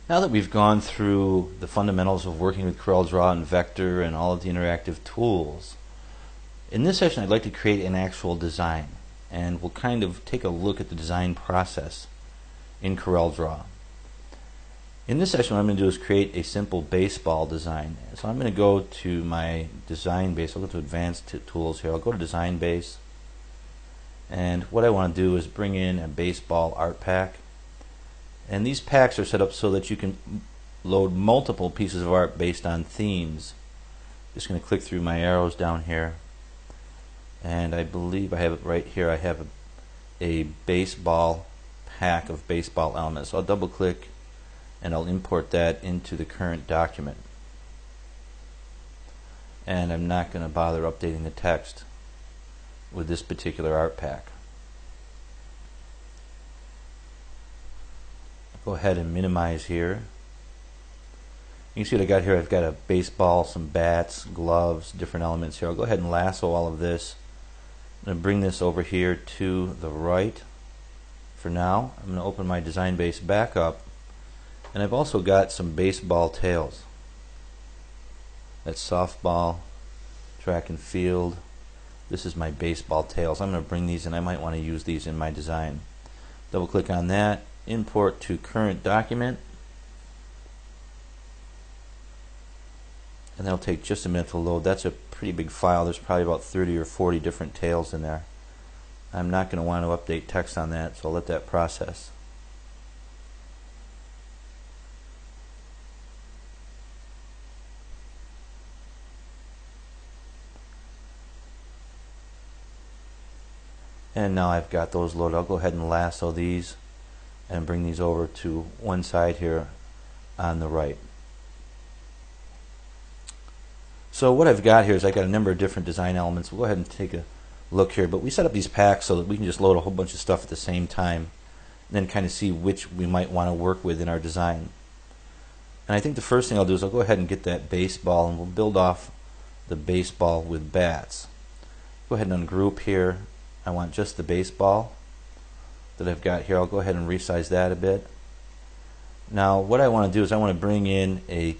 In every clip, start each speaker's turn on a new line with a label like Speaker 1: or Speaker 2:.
Speaker 1: Now that we've gone through the fundamentals of working with CorelDRAW and Vector and all of the interactive tools, in this session I'd like to create an actual design, and we'll kind of take a look at the design process in CorelDRAW. In this session what I'm going to do is create a simple baseball design. So I'm going to go to my design base. I'll go to advanced tools here. I'll go to design base, and what I want to do is bring in a baseball art pack. And these packs are set up so that you can load multiple pieces of art based on themes. Just going to click through my arrows down here, and I believe I have it right here. I have a baseball pack of baseball elements. So I'll double click and I'll import that into the current document. And I'm not going to bother updating the text with this particular art pack. Go ahead and minimize here. You can see what I got here. I've got a baseball, some bats, gloves, different elements here. I'll go ahead and lasso all of this. I'm going to bring this over here to the right for now. I'm going to open my design base back up, and I've also got some baseball tails. That's softball, track and field. This is my baseball tails. I'm going to bring these in. I might want to use these in my design. Double click on that. Import to current document, and that'll take just a minute to load. That's a pretty big file. There's probably about 30 or 40 different tails in there. I'm not going to want to update text on that, so I'll let that process. And now I've got those loaded. I'll go ahead and lasso these and bring these over to one side here on the right. So what I've got here is I've got a number of different design elements. We'll go ahead and take a look here, but we set up these packs so that we can just load a whole bunch of stuff at the same time and then kind of see which we might want to work with in our design. And I think the first thing I'll do is I'll go ahead and get that baseball, and we'll build off the baseball with bats. Go ahead and ungroup here. I want just the baseball that I've got here. I'll go ahead and resize that a bit. Now what I want to do is I want to bring in a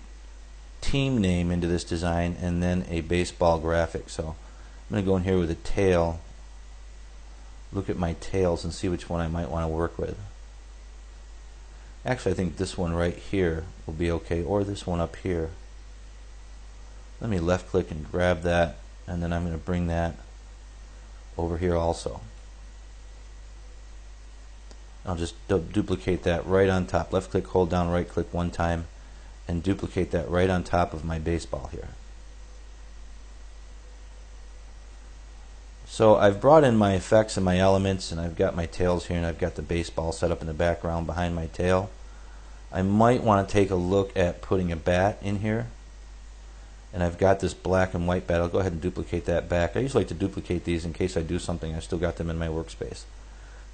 Speaker 1: team name into this design and then a baseball graphic. So I'm going to go in here with a tail, look at my tails and see which one I might want to work with. Actually I think this one right here will be okay, or this one up here. Let me left click and grab that, and then I'm going to bring that over here also. I'll just duplicate that right on top. Left click, hold down, right click one time, and duplicate that right on top of my baseball here. So I've brought in my effects and my elements, and I've got my tails here, and I've got the baseball set up in the background behind my tail. I might want to take a look at putting a bat in here, and I've got this black and white bat. I'll go ahead and duplicate that back. I usually like to duplicate these in case I do something. I still got them in my workspace.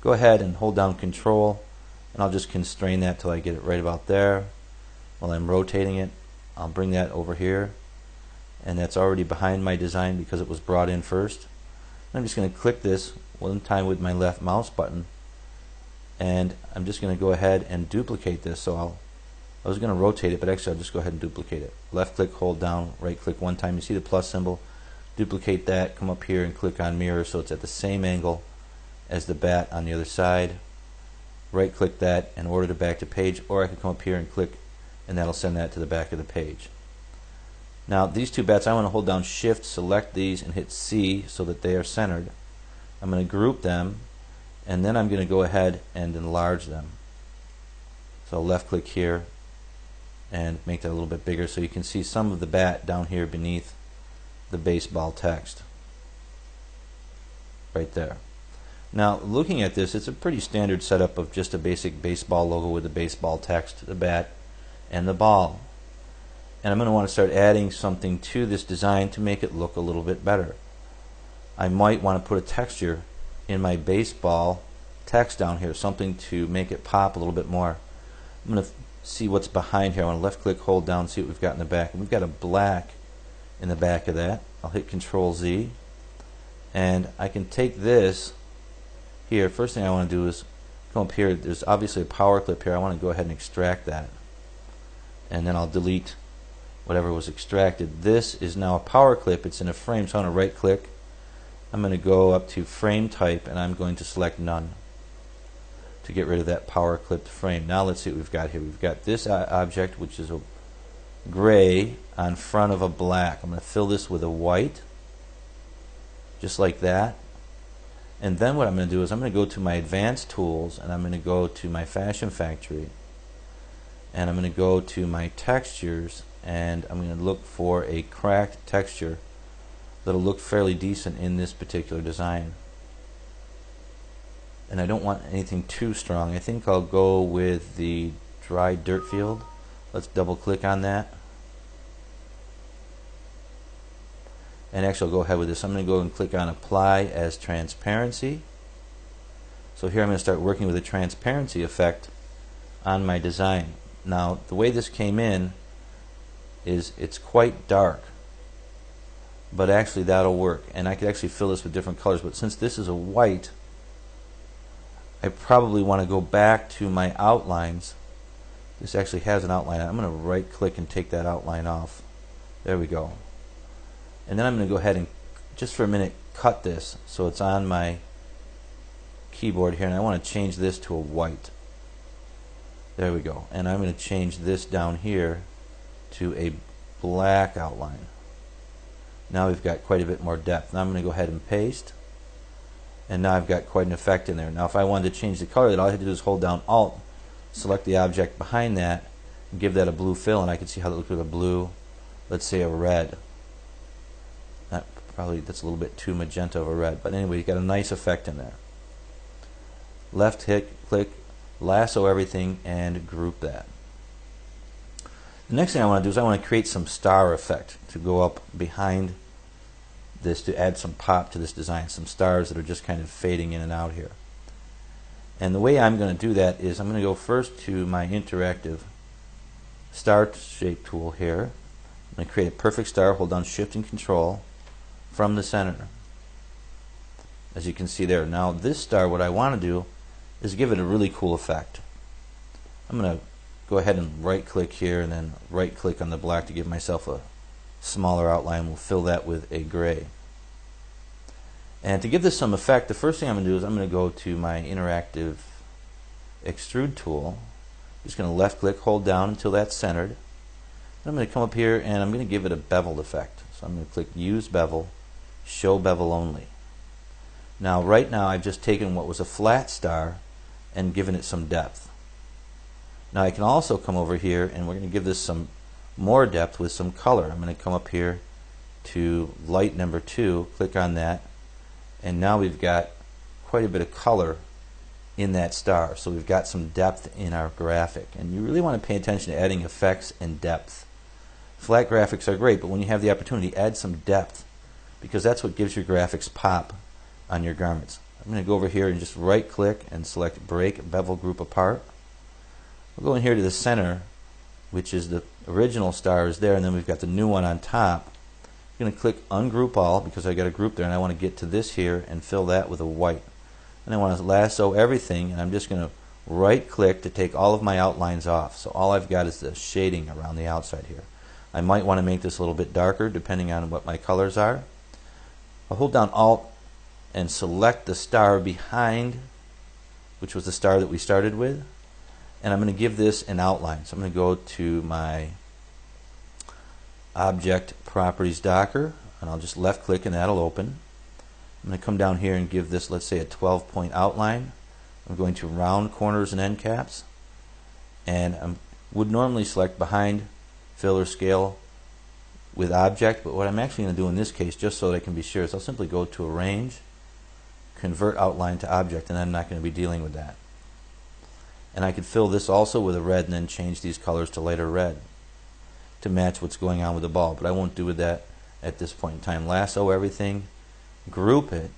Speaker 1: Go ahead and hold down Control, and I'll just constrain that till I get it right about there. While I'm rotating it, I'll bring that over here, and that's already behind my design because it was brought in first. I'm just going to click this one time with my left mouse button, and I'm just going to go ahead and duplicate this. So I was going to rotate it, but actually I'll just go ahead and duplicate it. Left click, hold down, right click one time. You see the plus symbol? Duplicate that, come up here and click on mirror so it's at the same angle as the bat on the other side. Right click that and order it back to page, or I can come up here and click, and that'll send that to the back of the page. Now these two bats, I want to hold down Shift, select these, and hit C so that they are centered. I'm going to group them, and then I'm going to go ahead and enlarge them. So left click here and make that a little bit bigger so you can see some of the bat down here beneath the baseball text. Right there. Now looking at this, it's a pretty standard setup of just a basic baseball logo with the baseball text, the bat, and the ball. And I'm going to want to start adding something to this design to make it look a little bit better. I might want to put a texture in my baseball text down here, something to make it pop a little bit more. I'm going to see what's behind here. I want to left click, hold down, see what we've got in the back. And we've got a black in the back of that. I'll hit Control Z, and I can take this here. First thing I want to do is come up here. There's obviously a power clip here. I want to go ahead and extract that. and then I'll delete whatever was extracted. This is now a power clip. It's in a frame, so I'm going to right click. I'm going to go up to frame type and I'm going to select none to get rid of that power clipped frame. Now let's see what we've got here. We've got this object, which is a gray on front of a black. I'm going to fill this with a white, just like that. And then what I'm going to do is I'm going to go to my advanced tools and I'm going to go to my Fashion Factory and I'm going to go to my textures and I'm going to look for a cracked texture that'll look fairly decent in this particular design. And I don't want anything too strong. I think I'll go with the dry dirt field. Let's double click on that. And actually I'll go ahead with this. I'm going to go and click on apply as transparency. So here I'm going to start working with a transparency effect on my design. Now the way this came in is it's quite dark, but actually that'll work, and I could actually fill this with different colors, but since this is a white, I probably want to go back to my outlines. This actually has an outline. I'm going to right click and take that outline off. There we go. And then I'm going to go ahead and just for a minute cut this so it's on my keyboard here, and I want to change this to a white. There we go. And I'm going to change this down here to a black outline. Now we've got quite a bit more depth. Now I'm going to go ahead and paste, and now I've got quite an effect in there. Now if I wanted to change the color, all I had to do is hold down Alt, select the object behind that, and give that a blue fill, and I can see how that looks with a blue, let's say a red. That's a little bit too magenta of a red, but anyway, you've got a nice effect in there. Left click, lasso everything, and group that. The next thing I want to do is I want to create some star effect to go up behind this to add some pop to this design, some stars that are just kind of fading in and out here. And the way I'm going to do that is I'm going to go first to my interactive star shape tool here. I'm going to create a perfect star, hold down Shift and Control from the center, as you can see there. Now this star, what I want to do is give it a really cool effect. I'm going to go ahead and right click here and then right click on the black to give myself a smaller outline. We'll fill that with a gray. And to give this some effect, the first thing I'm going to do is I'm going to go to my interactive extrude tool. I'm just going to left click, hold down until that's centered. Then I'm going to come up here and I'm going to give it a beveled effect. So I'm going to click use bevel, show bevel only. Now right now I've just taken what was a flat star and given it some depth. Now I can also come over here and we're going to give this some more depth with some color. I'm going to come up here to light number 2, click on that, and now we've got quite a bit of color in that star. So we've got some depth in our graphic, and you really want to pay attention to adding effects and depth. Flat graphics are great, but when you have the opportunity, add some depth, because that's what gives your graphics pop on your garments. I'm going to go over here and just right click and select break bevel group apart. We'll go in here to the center, which is the original star is there, and then we've got the new one on top. I'm going to click ungroup all because I got a group there, and I want to get to this here and fill that with a white. And I want to lasso everything, and I'm just going to right click to take all of my outlines off. So all I've got is the shading around the outside here. I might want to make this a little bit darker depending on what my colors are. I'll hold down Alt and select the star behind, which was the star that we started with, and I'm going to give this an outline. So I'm going to go to my Object Properties Docker, and I'll just left click and that'll open. I'm going to come down here and give this, let's say, a 12-point outline. I'm going to round corners and end caps, and I would normally select behind, fill or scale with object, but what I'm actually going to do in this case, just so that I can be sure, is I'll simply go to Arrange, Convert Outline to Object, and I'm not going to be dealing with that. And I could fill this also with a red and then change these colors to lighter red to match what's going on with the ball, but I won't do with that at this point in time. Lasso everything, group it,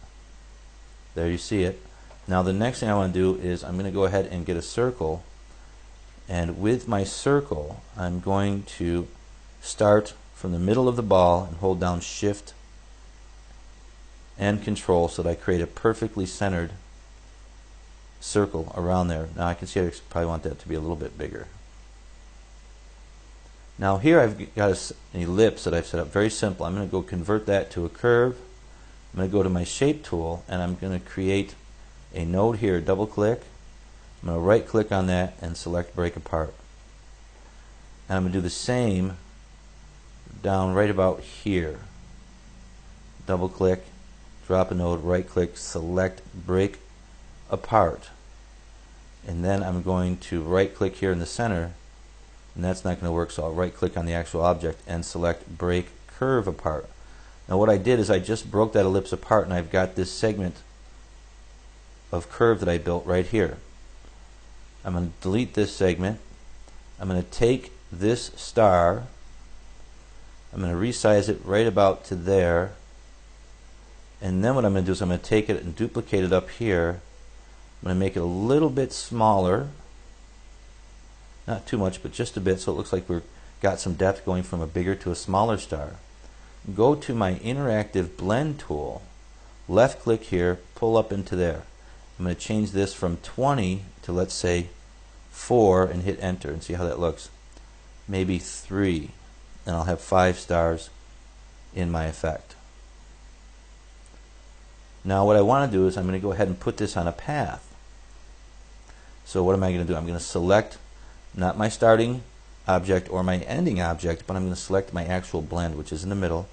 Speaker 1: there you see it. Now the next thing I want to do is I'm going to go ahead and get a circle, and with my circle I'm going to start from the middle of the ball and hold down Shift and Control so that I create a perfectly centered circle around there. Now I can see I probably want that to be a little bit bigger. Now here I've got an ellipse that I've set up, very simple. I'm going to go convert that to a curve. I'm going to go to my shape tool and I'm going to create a node here, double click. I'm going to right click on that and select break apart. And I'm going to do the same down right about here. Double click, drop a node, right click, select break apart. And then I'm going to right click here in the center, and that's not going to work, so I'll right click on the actual object and select break curve apart. Now what I did is I just broke that ellipse apart and I've got this segment of curve that I built right here. I'm going to delete this segment. I'm going to take this star, I'm going to resize it right about to there, and then what I'm going to do is I'm going to take it and duplicate it up here. I'm going to make it a little bit smaller, not too much but just a bit, so it looks like we've got some depth going from a bigger to a smaller star. Go to my interactive blend tool, left click here, pull up into there. I'm going to change this from 20 to, let's say, 4 and hit enter and see how that looks. Maybe 3, and I'll have 5 stars in my effect. Now what I want to do is I'm going to go ahead and put this on a path. So what am I going to do? I'm going to select not my starting object or my ending object, but I'm going to select my actual blend, which is in the middle.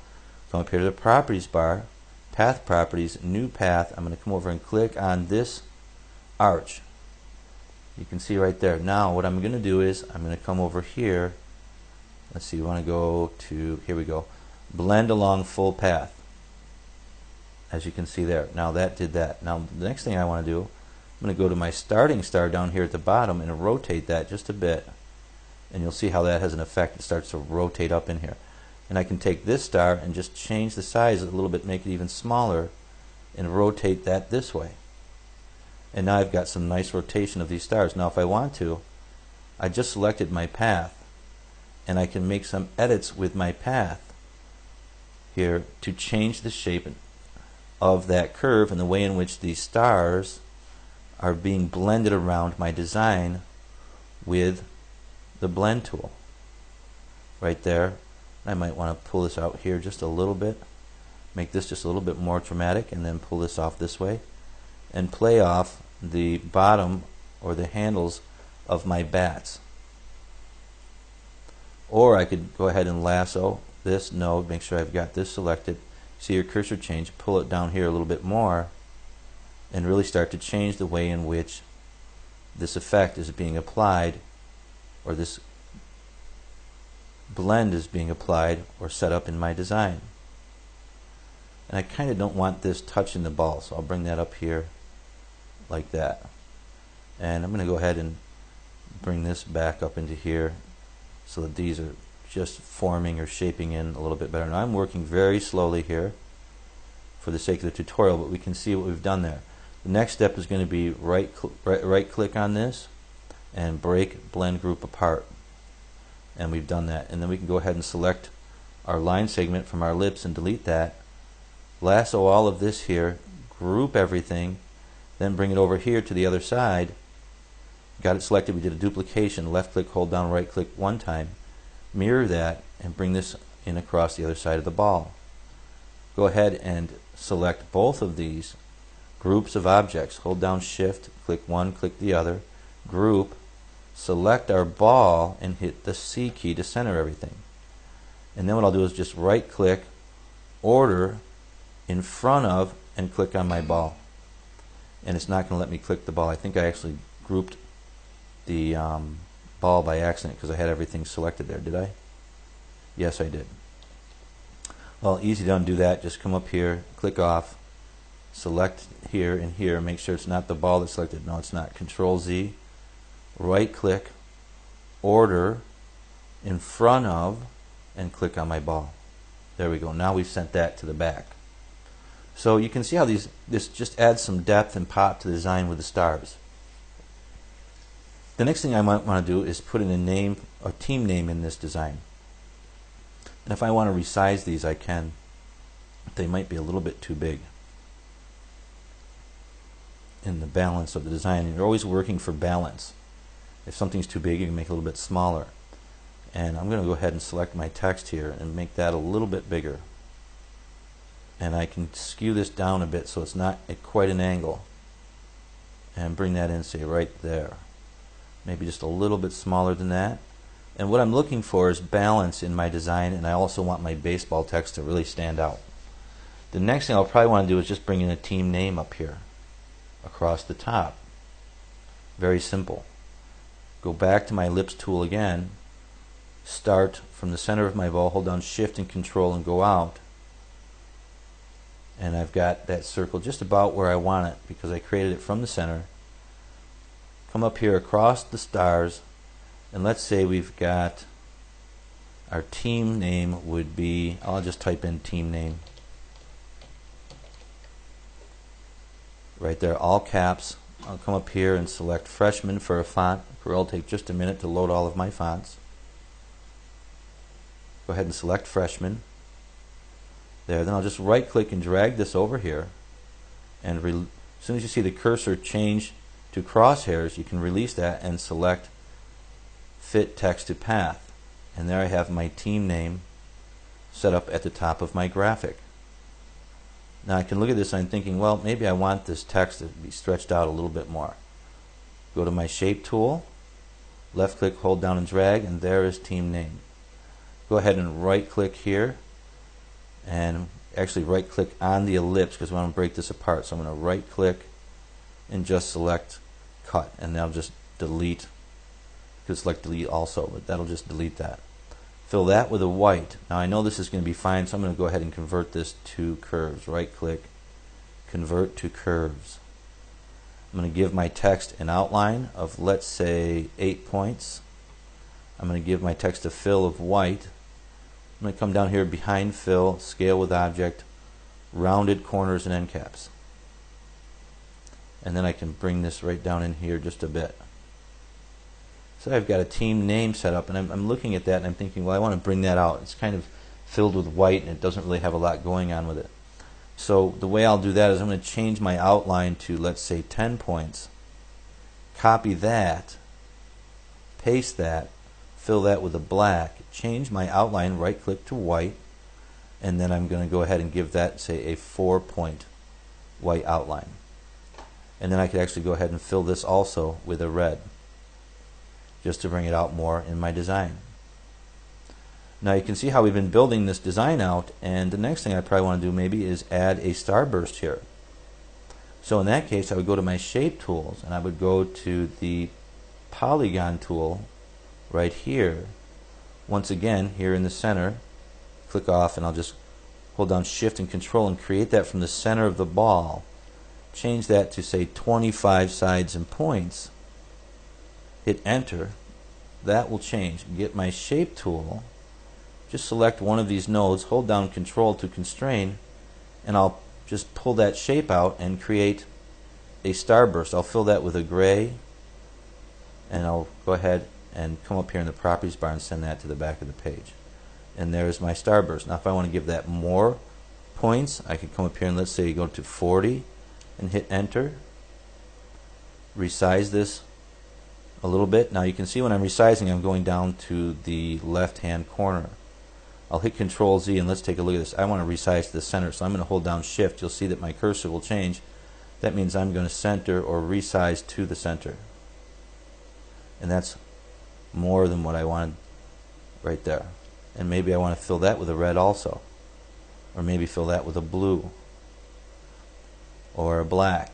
Speaker 1: Come up here to the properties bar, path properties, new path. I'm going to come over and click on this arch. You can see right there. Now what I'm going to do is I'm going to come over here. Let's see, we want to go to, here we go, blend along full path. As you can see there. Now that did that. Now the next thing I want to do, I'm going to go to my starting star down here at the bottom and rotate that just a bit. And you'll see how that has an effect. It starts to rotate up in here. And I can take this star and just change the size a little bit, make it even smaller, and rotate that this way. And now I've got some nice rotation of these stars. Now if I want to, I just selected my path, and I can make some edits with my path here to change the shape of that curve and the way in which these stars are being blended around my design with the blend tool. Right there. I might want to pull this out here just a little bit, make this just a little bit more dramatic, and then pull this off this way and play off the bottom or the handles of my bats. Or I could go ahead and lasso this node, make sure I've got this selected. See your cursor change, pull it down here a little bit more, and really start to change the way in which this effect is being applied, or this blend is being applied or set up in my design. And I kind of don't want this touching the ball, so I'll bring that up here like that. And I'm going to go ahead and bring this back up into here so that these are just forming or shaping in a little bit better. Now I'm working very slowly here for the sake of the tutorial, but we can see what we've done there. The next step is going to be right click on this and break blend group apart. And we've done that. And then we can go ahead and select our line segment from our ellipse and delete that. Lasso all of this here, group everything, then bring it over here to the other side. Got it selected, we did a duplication, left click, hold down, right click one time. Mirror that and bring this in across the other side of the ball. Go ahead and select both of these groups of objects. Hold down shift, click one, click the other, group, select our ball and hit the C key to center everything. And then what I'll do is just right click, order, in front of, and click on my ball. And it's not going to let me click the ball. I think I actually grouped the ball by accident because I had everything selected there. Did I? Yes, I did. Well, easy to undo that. Just come up here, click off, select here and here, make sure it's not the ball that's selected. No, it's not. Control Z, right click, order, in front of, and click on my ball. There we go. Now we've sent that to the back. So you can see how this just adds some depth and pop to the design with the stars. The next thing I might want to do is put in a name, a team name in this design. And if I want to resize these, I can. They might be a little bit too big in the balance of the design. And you're always working for balance. If something's too big, you can make it a little bit smaller. And I'm going to go ahead and select my text here and make that a little bit bigger. And I can skew this down a bit so it's not at quite an angle. And bring that in, say, right there. Maybe just a little bit smaller than that. And what I'm looking for is balance in my design, and I also want my baseball text to really stand out. The next thing I'll probably want to do is just bring in a team name up here across the top. Very simple. Go back to my ellipse tool again, start from the center of my bow, hold down Shift and Control and go out. And I've got that circle just about where I want it because I created it from the center. Come up here across the stars, and let's say we've got our team name would be, I'll just type in team name. Right there, all caps. I'll come up here and select Freshman for a font. Corel will take just a minute to load all of my fonts. Go ahead and select Freshman. There, then I'll just right click and drag this over here, and as soon as you see the cursor change to crosshairs, you can release that and select Fit Text to Path, and there I have my team name set up at the top of my graphic. Now I can look at this and I'm thinking, well, maybe I want this text to be stretched out a little bit more. Go to my shape tool, left click, hold down and drag, and there is team name. Go ahead and right click here and actually right click on the ellipse because we want to break this apart. So I'm going to right click and just select cut, and that'll just delete. You could select delete also, but that'll just delete that. Fill that with a white. Now I know this is going to be fine, so I'm going to go ahead and convert this to curves. Right click, convert to curves. I'm going to give my text an outline of, let's say, 8 points. I'm going to give my text a fill of white. I'm going to come down here behind fill, scale with object, rounded corners and end caps. And then I can bring this right down in here just a bit. So I've got a team name set up, and I'm looking at that and I'm thinking, well, I want to bring that out. It's kind of filled with white and it doesn't really have a lot going on with it. So the way I'll do that is I'm going to change my outline to, let's say, 10 points. Copy that, paste that, fill that with a black, change my outline, right click to white, and then I'm going to go ahead and give that, say, a 4-point white outline. And then I could actually go ahead and fill this also with a red, just to bring it out more in my design. Now you can see how we've been building this design out, and the next thing I probably want to do maybe is add a starburst here. So in that case I would go to my shape tools and I would go to the polygon tool right here. Once again, here in the center, click off, and I'll just hold down Shift and Control and create that from the center of the ball. Change that to, say, 25 sides and points. Hit enter. That will change. Get my shape tool, just select one of these nodes, hold down Control to constrain, and I'll just pull that shape out and create a starburst. I'll fill that with a gray, and I'll go ahead and come up here in the properties bar and send that to the back of the page. And there's my starburst. Now if I want to give that more points, I could come up here and let's say go to 40 and hit enter. Resize this a little bit. Now you can see when I'm resizing, I'm going down to the left hand corner. I'll hit Control Z and let's take a look at this. I want to resize to the center, so I'm going to hold down Shift. You'll see that my cursor will change. That means I'm going to center or resize to the center. And that's more than what I wanted right there. And maybe I want to fill that with a red also. Or maybe fill that with a blue. Or a black.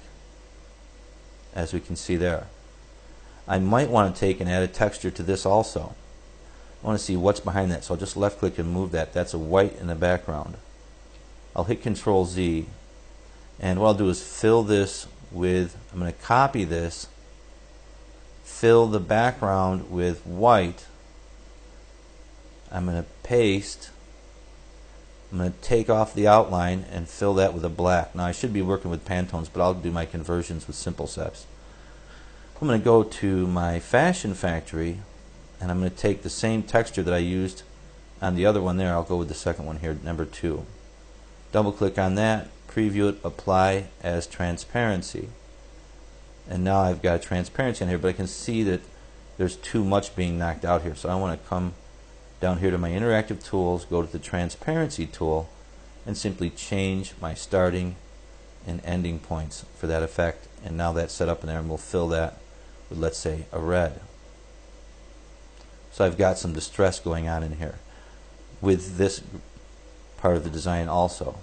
Speaker 1: As we can see there. I might want to take and add a texture to this also. I want to see what's behind that, so I'll just left click and move that. That's a white in the background. I'll hit Control Z, and what I'll do is fill this with, I'm going to copy this, fill the background with white. I'm going to paste. I'm going to take off the outline and fill that with a black. Now I should be working with Pantones, but I'll do my conversions with simple steps. I'm going to go to my Fashion Factory, and I'm going to take the same texture that I used on the other one there. I'll go with the second one here, number 2. Double click on that, preview it, apply as transparency. And now I've got a transparency in here, but I can see that there's too much being knocked out here. So I want to come down here to my interactive tools, go to the transparency tool, and simply change my starting and ending points for that effect. And now that's set up in there, and we'll fill that with, let's say, a red. So I've got some distress going on in here with this part of the design also.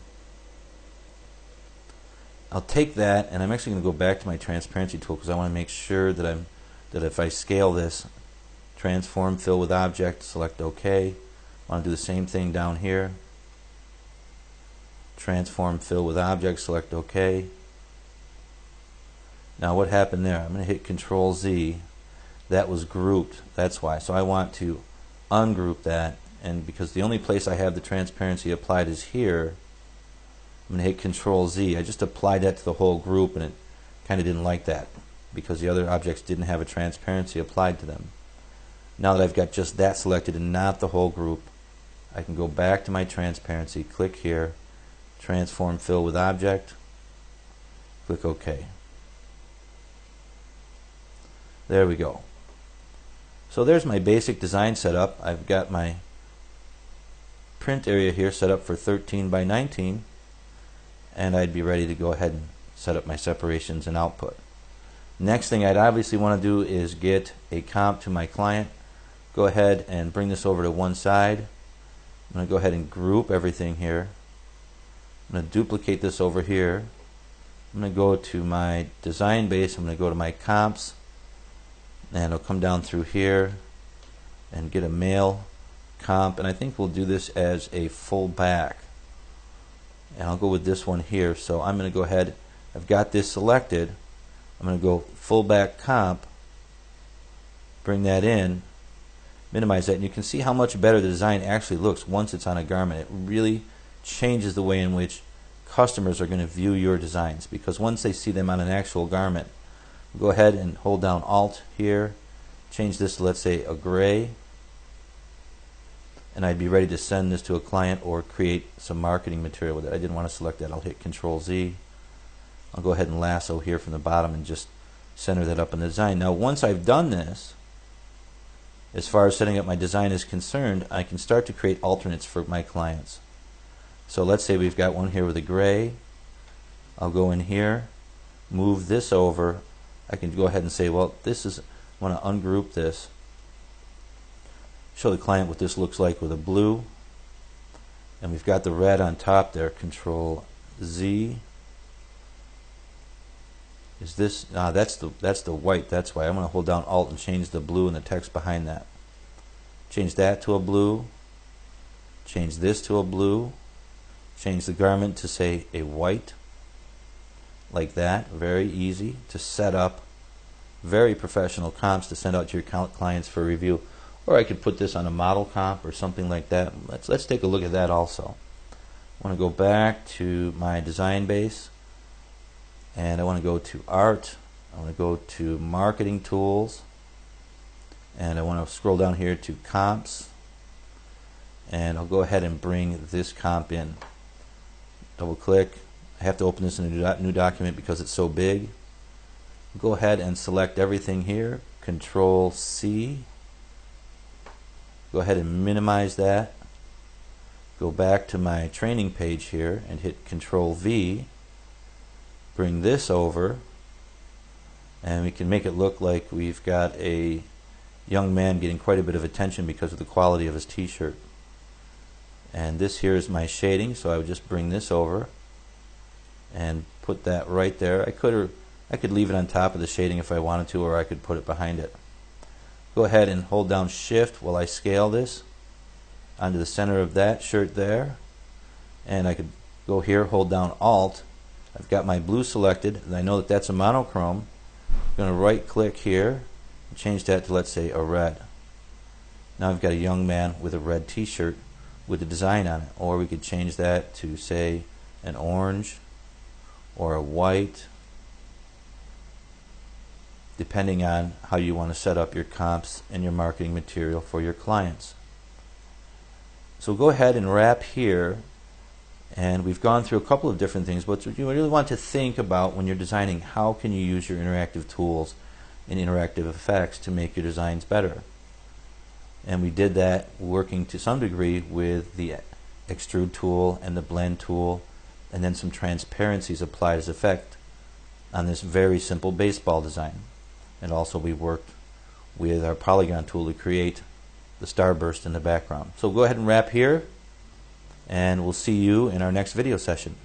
Speaker 1: I'll take that, and I'm actually going to go back to my transparency tool because I want to make sure that if I scale this, transform, fill with object, select OK. I want to do the same thing down here. Transform, fill with object, select OK. Now what happened there? I'm going to hit Control Z. That was grouped. That's why. So I want to ungroup that, and because the only place I have the transparency applied is here, I'm going to hit Control Z. I just applied that to the whole group, and it kind of didn't like that because the other objects didn't have a transparency applied to them. Now that I've got just that selected and not the whole group, I can go back to my transparency, click here, transform, fill with object, click OK. There we go. So there's my basic design setup. I've got my print area here set up for 13 by 19, and I'd be ready to go ahead and set up my separations and output. Next thing I'd obviously want to do is get a comp to my client. Go ahead and bring this over to one side. I'm going to go ahead and group everything here. I'm going to duplicate this over here. I'm going to go to my design base. I'm going to go to my comps, and I'll come down through here and get a male comp, and I think we'll do this as a full back, and I'll go with this one here. So I'm going to go ahead, I've got this selected, I'm going to go full back comp, bring that in, minimize that, and you can see how much better the design actually looks once it's on a garment. It really changes the way in which customers are going to view your designs, because once they see them on an actual garment, go ahead and hold down Alt here, change this to, let's say, a gray, and I'd be ready to send this to a client or create some marketing material with it. I didn't want to select that. I'll hit Control Z. I'll go ahead and lasso here from the bottom and just center that up in the design. Now once I've done this, as far as setting up my design is concerned, I can start to create alternates for my clients. So let's say we've got one here with a gray. I'll go in here, move this over. I can go ahead and say, well, this is, I want to ungroup this, show the client what this looks like with a blue, and we've got the red on top there. Control Z. Is this? That's the white. That's why I'm going to hold down Alt and change the blue and the text behind that. Change that to a blue. Change this to a blue. Change the garment to, say, a white. Like that. Very easy to set up. Very professional comps to send out to your clients for review. Or I could put this on a model comp or something like that. Let's take a look at that also. I want to go back to my design base, and I want to go to Art. I want to go to Marketing Tools, and I want to scroll down here to Comps, and I'll go ahead and bring this comp in. Double click. I have to open this in a new document because it's so big. Go ahead and select everything here. Control C. Go ahead and minimize that. Go back to my training page here and hit Control V. Bring this over, and we can make it look like we've got a young man getting quite a bit of attention because of the quality of his t-shirt. And this here is my shading, so I would just bring this over and put that right there. I could leave it on top of the shading if I wanted to, or I could put it behind it. Go ahead and hold down Shift while I scale this onto the center of that shirt there, and I could go here, hold down Alt. I've got my blue selected, and I know that that's a monochrome. I'm going to right click here and change that to, let's say, a red. Now I've got a young man with a red t-shirt with a design on it. Or we could change that to, say, an orange or a white, depending on how you want to set up your comps and your marketing material for your clients. So go ahead and wrap here, and we've gone through a couple of different things, but you really want to think about when you're designing, how can you use your interactive tools and interactive effects to make your designs better. And we did that working to some degree with the extrude tool and the blend tool, and then some transparencies applied as effect on this very simple baseball design. And also we worked with our polygon tool to create the starburst in the background. So go ahead and wrap here, and we'll see you in our next video session.